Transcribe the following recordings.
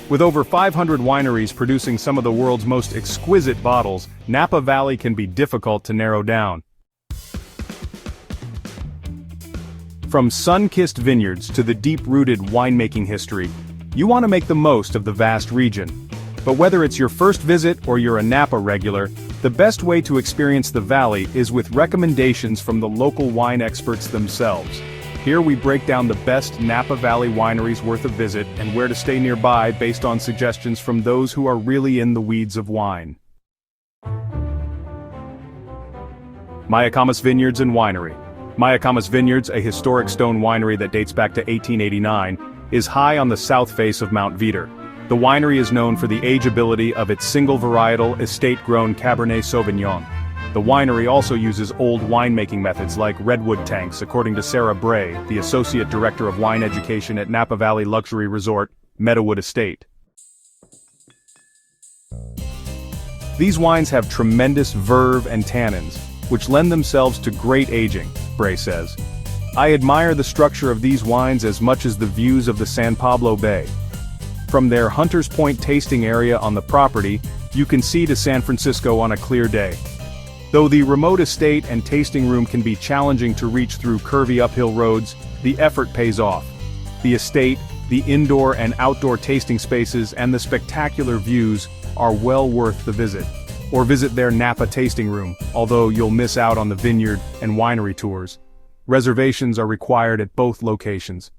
With over 500 wineries producing some of the world's most exquisite bottles, Napa Valley can be difficult to narrow down. From sun-kissed vineyards to the deep-rooted winemaking history, you want to make the most of the vast region. But whether it's your first visit or you're a Napa regular, the best way to experience the valley is with recommendations from the local wine experts themselves. Here we break down the best Napa Valley wineries worth a visit and where to stay nearby based on suggestions from those who are really in the weeds of wine. Mayacamas Vineyards and Winery. Mayacamas Vineyards, a historic stone winery that dates back to 1889, is high on the south face of Mount Veeder. The winery is known for the ageability of its single varietal, estate-grown Cabernet Sauvignon. The winery also uses old winemaking methods like redwood tanks, according to Sarah Bray, the Associate Director of Wine Education at Napa Valley Luxury Resort, Meadowood Estate. These wines have tremendous verve and tannins, which lend themselves to great aging, Bray says. I admire the structure of these wines as much as the views of the San Pablo Bay. From their Hunters Point tasting area on the property, you can see to San Francisco on a clear day. Though the remote estate and tasting room can be challenging to reach through curvy uphill roads, the effort pays off. The estate, the indoor and outdoor tasting spaces and the spectacular views are well worth the visit. Or visit their Napa tasting room, although you'll miss out on the vineyard and winery tours. Reservations are required at both locations.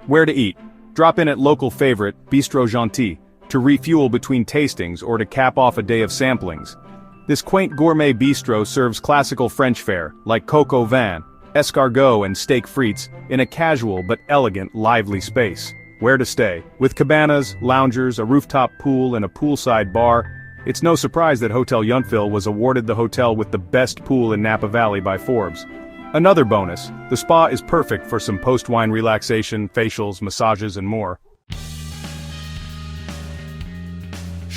Where to eat? Drop in at local favorite, Bistro Jeanty, to refuel between tastings or to cap off a day of samplings. This quaint gourmet bistro serves classical French fare, like coq au vin, escargot and steak frites, in a casual but elegant, lively space. Where to stay? With cabanas, loungers, a rooftop pool and a poolside bar, it's no surprise that Hotel Yountville was awarded the hotel with the best pool in Napa Valley by Forbes. Another bonus, the spa is perfect for some post-wine relaxation, facials, massages and more.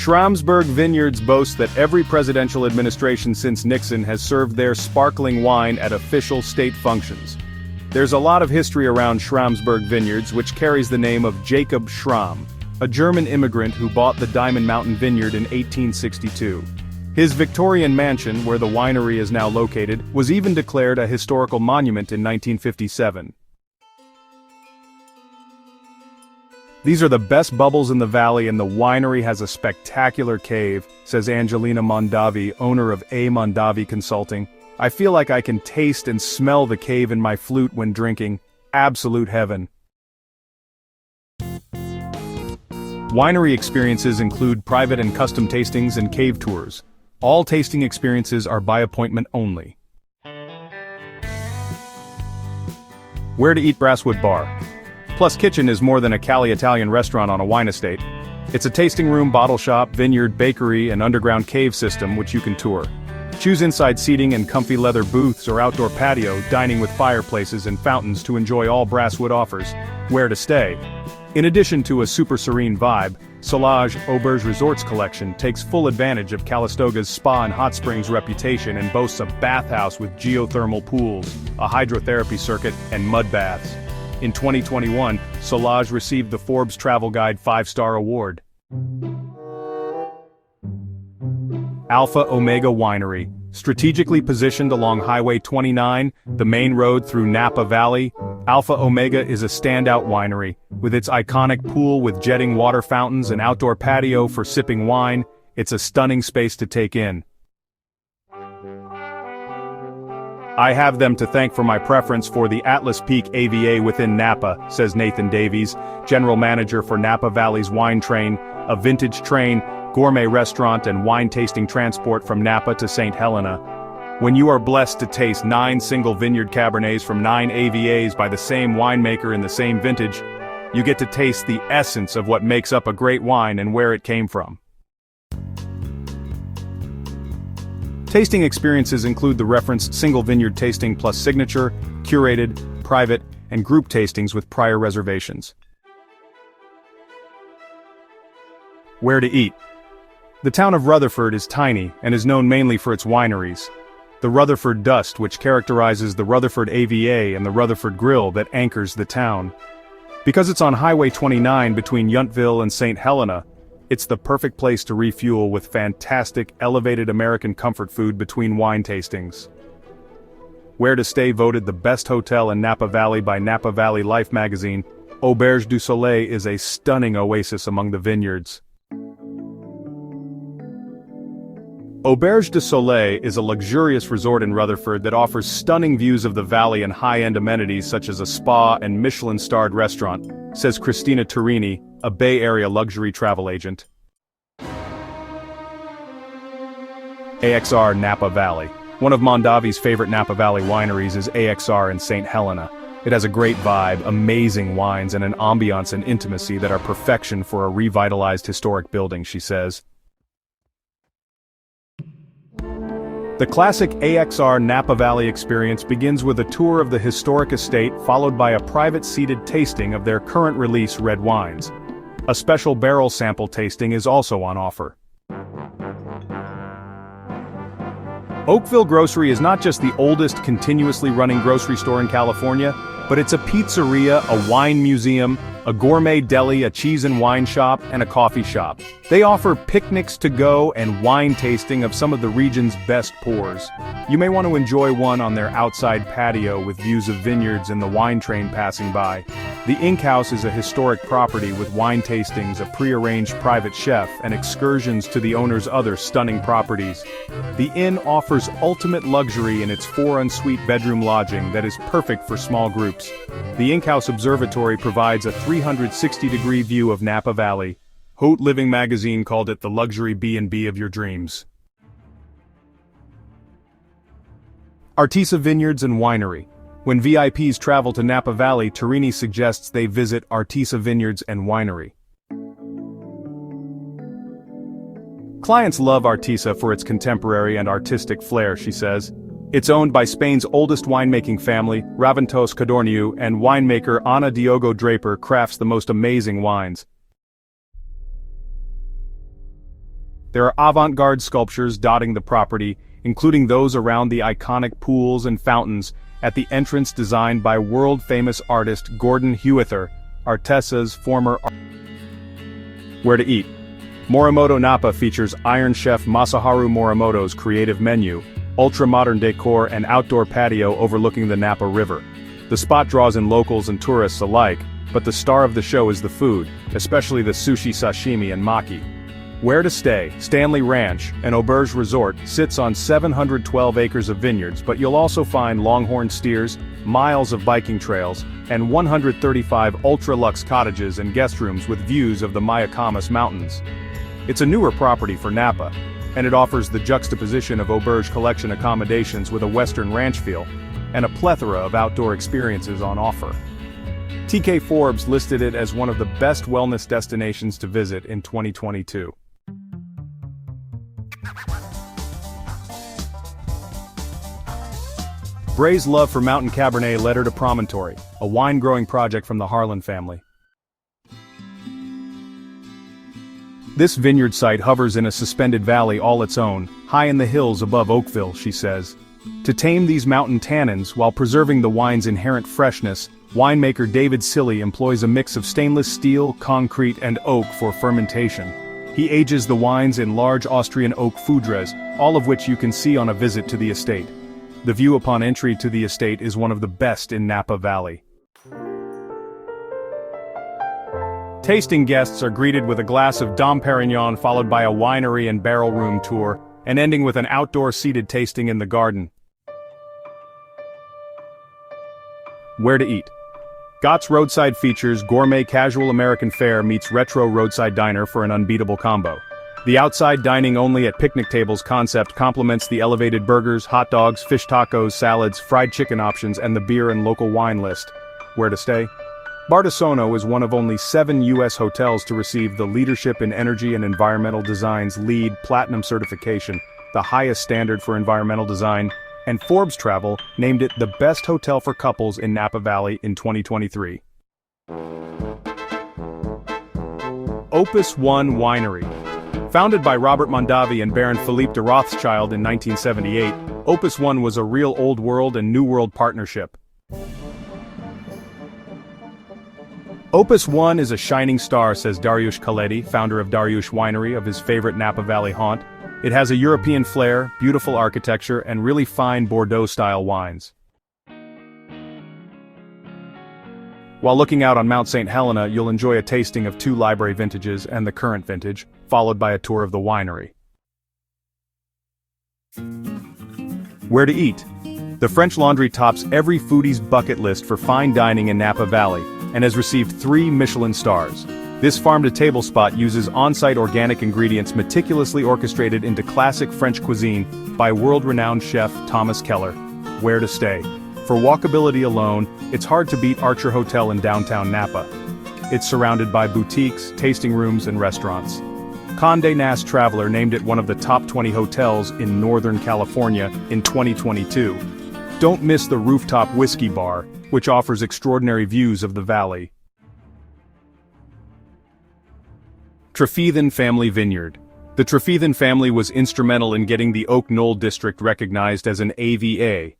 Schramsberg Vineyards boasts that every presidential administration since Nixon has served their sparkling wine at official state functions. There's a lot of history around Schramsberg Vineyards, which carries the name of Jacob Schramm, a German immigrant who bought the Diamond Mountain Vineyard in 1862. His Victorian mansion, where the winery is now located, was even declared a historical monument in 1957. These are the best bubbles in the valley and the winery has a spectacular cave, says Angelina Mondavi, owner of A. Mondavi Consulting. I feel like I can taste and smell the cave in my flute when drinking. Absolute heaven. Winery experiences include private and custom tastings and cave tours. All tasting experiences are by appointment only. Where to eat? Brasswood Bar Plus Kitchen is more than a Cali Italian restaurant on a wine estate. It's a tasting room, bottle shop, vineyard, bakery, and underground cave system which you can tour. Choose inside seating and comfy leather booths or outdoor patio, dining with fireplaces and fountains to enjoy all Brasswood offers. Where to stay? In addition to a super serene vibe, Solage Auberge Resorts collection takes full advantage of Calistoga's spa and hot springs reputation and boasts a bathhouse with geothermal pools, a hydrotherapy circuit, and mud baths. In 2021, Solage received the Forbes Travel Guide 5-Star Award. Alpha Omega Winery, strategically positioned along Highway 29, the main road through Napa Valley, Alpha Omega is a standout winery. With its iconic pool with jetting water fountains and outdoor patio for sipping wine, it's a stunning space to take in. I have them to thank for my preference for the Atlas Peak AVA within Napa, says Nathan Davies, General Manager for Napa Valley's Wine Train, a vintage train, gourmet restaurant and wine tasting transport from Napa to St. Helena. When you are blessed to taste 9 single vineyard Cabernets from 9 AVAs by the same winemaker in the same vintage, you get to taste the essence of what makes up a great wine and where it came from. Tasting experiences include the referenced single vineyard tasting plus signature, curated, private, and group tastings with prior reservations. Where to eat? The town of Rutherford is tiny and is known mainly for its wineries. The Rutherford dust, which characterizes the Rutherford AVA and the Rutherford Grill that anchors the town. Because it's on Highway 29 between Yountville and St. Helena, it's the perfect place to refuel with fantastic, elevated American comfort food between wine tastings. Where to Stay voted the best hotel in Napa Valley by Napa Valley Life magazine, Auberge du Soleil is a stunning oasis among the vineyards. Auberge du Soleil is a luxurious resort in Rutherford that offers stunning views of the valley and high-end amenities such as a spa and Michelin-starred restaurant, says Christina Turini, a Bay Area luxury travel agent. AXR Napa Valley. One of Mondavi's favorite Napa Valley wineries is AXR in St. Helena. It has a great vibe, amazing wines, and an ambiance and intimacy that are perfection for a revitalized historic building, she says. The classic AXR Napa Valley experience begins with a tour of the historic estate followed by a private seated tasting of their current release red wines. A special barrel sample tasting is also on offer. Oakville Grocery is not just the oldest continuously running grocery store in California, but it's a pizzeria, a wine museum, a gourmet deli, a cheese and wine shop, and a coffee shop. They offer picnics to go and wine tasting of some of the region's best pours. You may want to enjoy one on their outside patio with views of vineyards and the wine train passing by. The Ink House is a historic property with wine tastings, a pre-arranged private chef, and excursions to the owner's other stunning properties. The inn offers ultimate luxury in its 4-ensuite bedroom lodging that is perfect for small groups. The Ink House Observatory provides a 360-degree view of Napa Valley. Haute Living magazine called it the luxury B&B of your dreams. Artesa Vineyards and Winery. When VIPs travel to Napa Valley, Turini suggests they visit Artesa Vineyards and Winery. Clients love Artesa for its contemporary and artistic flair, she says. It's owned by Spain's oldest winemaking family, Raventós Codorniu, and winemaker Ana Diogo Draper crafts the most amazing wines. There are avant-garde sculptures dotting the property, including those around the iconic pools and fountains at the entrance designed by world-famous artist Gordon Huether, Artesa's former Where to eat. Morimoto Napa features Iron Chef Masaharu Morimoto's creative menu, ultra-modern decor and outdoor patio overlooking the Napa River. The spot draws in locals and tourists alike, but the star of the show is the food, especially the sushi, sashimi and maki. Where to Stay, Stanley Ranch, an auberge resort, sits on 712 acres of vineyards, but you'll also find longhorn steers, miles of biking trails, and 135 ultra-luxe cottages and guest rooms with views of the Mayacamas Mountains. It's a newer property for Napa, and it offers the juxtaposition of auberge collection accommodations with a western ranch feel, and a plethora of outdoor experiences on offer. TK Forbes listed it as one of the best wellness destinations to visit in 2022. Bray's love for mountain Cabernet led her to Promontory, a wine-growing project from the Harlan family. This vineyard site hovers in a suspended valley all its own, high in the hills above Oakville, she says. To tame these mountain tannins while preserving the wine's inherent freshness, winemaker David Silly employs a mix of stainless steel, concrete, and oak for fermentation. He ages the wines in large Austrian oak foudres, all of which you can see on a visit to the estate. The view upon entry to the estate is one of the best in Napa Valley. Tasting guests are greeted with a glass of Dom Perignon followed by a winery and barrel room tour, and ending with an outdoor seated tasting in the garden. Where to eat. Gott's Roadside features gourmet casual American fare meets retro roadside diner for an unbeatable combo. The outside dining only at picnic tables concept complements the elevated burgers, hot dogs, fish tacos, salads, fried chicken options, and the beer and local wine list. Where to stay? Bardessono is one of only 7 U.S. hotels to receive the Leadership in Energy and Environmental Design's LEED Platinum certification, the highest standard for environmental design, and Forbes Travel named it the best hotel for couples in Napa Valley in 2023. Opus One Winery. Founded by Robert Mondavi and Baron Philippe de Rothschild in 1978, Opus One was a real Old World and New World partnership. Opus One is a shining star, says Dariusz Kaleti, founder of Dariusz Winery, of his favorite Napa Valley haunt. It has a European flair, beautiful architecture, and really fine Bordeaux-style wines. While looking out on Mount St. Helena, you'll enjoy a tasting of 2 library vintages and the current vintage, followed by a tour of the winery. Where to eat? The French Laundry tops every foodie's bucket list for fine dining in Napa Valley, and has received 3 Michelin stars. This farm-to-table spot uses on-site organic ingredients meticulously orchestrated into classic French cuisine by world-renowned chef Thomas Keller. Where to stay? For walkability alone, it's hard to beat Archer Hotel in downtown Napa. It's surrounded by boutiques, tasting rooms, and restaurants. Condé Nast Traveler named it one of the top 20 hotels in Northern California in 2022. Don't miss the rooftop whiskey bar, which offers extraordinary views of the valley. Trefethen Family Vineyard. The Trefethen family was instrumental in getting the Oak Knoll district recognized as an AVA.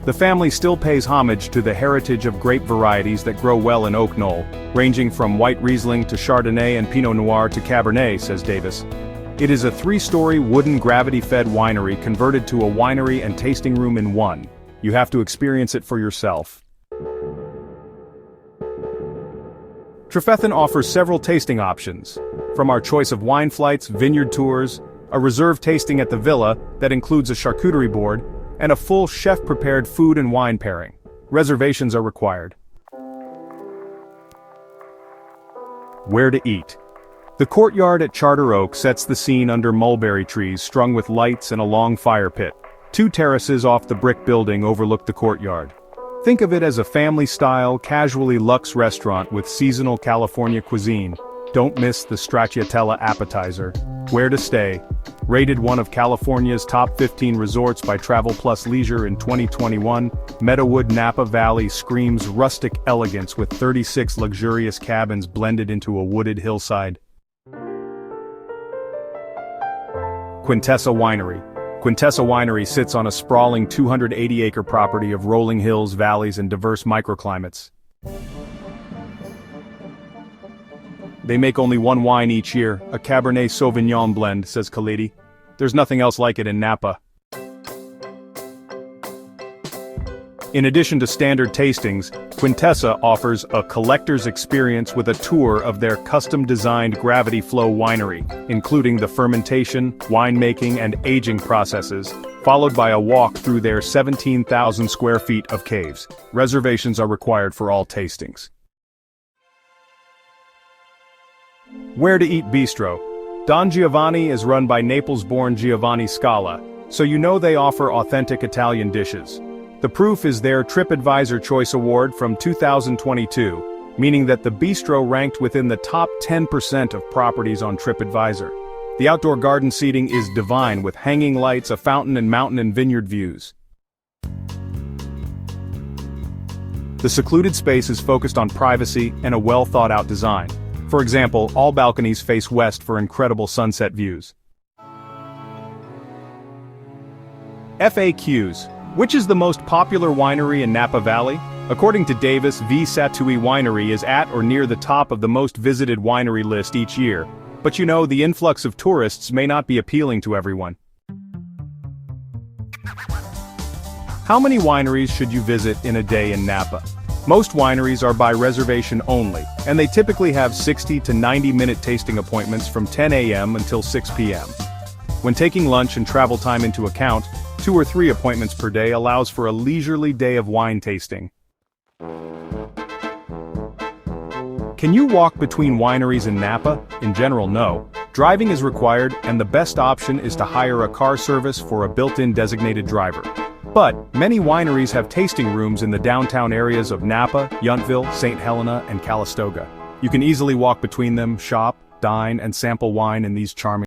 The family still pays homage to the heritage of grape varieties that grow well in Oak Knoll, ranging from white Riesling to Chardonnay and Pinot Noir to Cabernet, says Davis. It is a 3-story wooden gravity-fed winery converted to a winery and tasting room in one. You have to experience it for yourself. Trefethen offers several tasting options, from our choice of wine flights, vineyard tours, a reserve tasting at the villa that includes a charcuterie board, and a full chef-prepared food and wine pairing. Reservations are required. Where to eat? The courtyard at Charter Oak sets the scene under mulberry trees strung with lights and a long fire pit. 2 terraces off the brick building overlook the courtyard. Think of it as a family-style, casually luxe restaurant with seasonal California cuisine. Don't miss the stracciatella appetizer. Where to stay? Rated one of California's top 15 resorts by Travel Plus Leisure in 2021, Meadowood Napa Valley screams rustic elegance with 36 luxurious cabins blended into a wooded hillside. Quintessa Winery. Quintessa Winery sits on a sprawling 280-acre property of rolling hills, valleys, and diverse microclimates. They make only one wine each year, a Cabernet Sauvignon blend, says Kaleti. There's nothing else like it in Napa. In addition to standard tastings, Quintessa offers a collector's experience with a tour of their custom-designed Gravity Flow winery, including the fermentation, winemaking, and aging processes, followed by a walk through their 17,000 square feet of caves. Reservations are required for all tastings. Where to eat bistro? Don Giovanni is run by Naples-born Giovanni Scala, so you know they offer authentic Italian dishes. The proof is their TripAdvisor Choice Award from 2022, meaning that the bistro ranked within the top 10% of properties on TripAdvisor. The outdoor garden seating is divine with hanging lights, a fountain, and mountain and vineyard views. The secluded space is focused on privacy and a well-thought-out design. For example, all balconies face west for incredible sunset views. FAQs. Which is the most popular winery in Napa Valley? According to Davis, V. Satui Winery is at or near the top of the most visited winery list each year. But you know, the influx of tourists may not be appealing to everyone. How many wineries should you visit in a day in Napa? Most wineries are by reservation only, and they typically have 60 to 90-minute tasting appointments from 10 a.m. until 6 p.m. When taking lunch and travel time into account, 2 or 3 appointments per day allows for a leisurely day of wine tasting. Can you walk between wineries in Napa? In general, no. Driving is required, and the best option is to hire a car service for a built-in designated driver. But many wineries have tasting rooms in the downtown areas of Napa, Yountville, St. Helena, and Calistoga. You can easily walk between them, shop, dine, and sample wine in these charming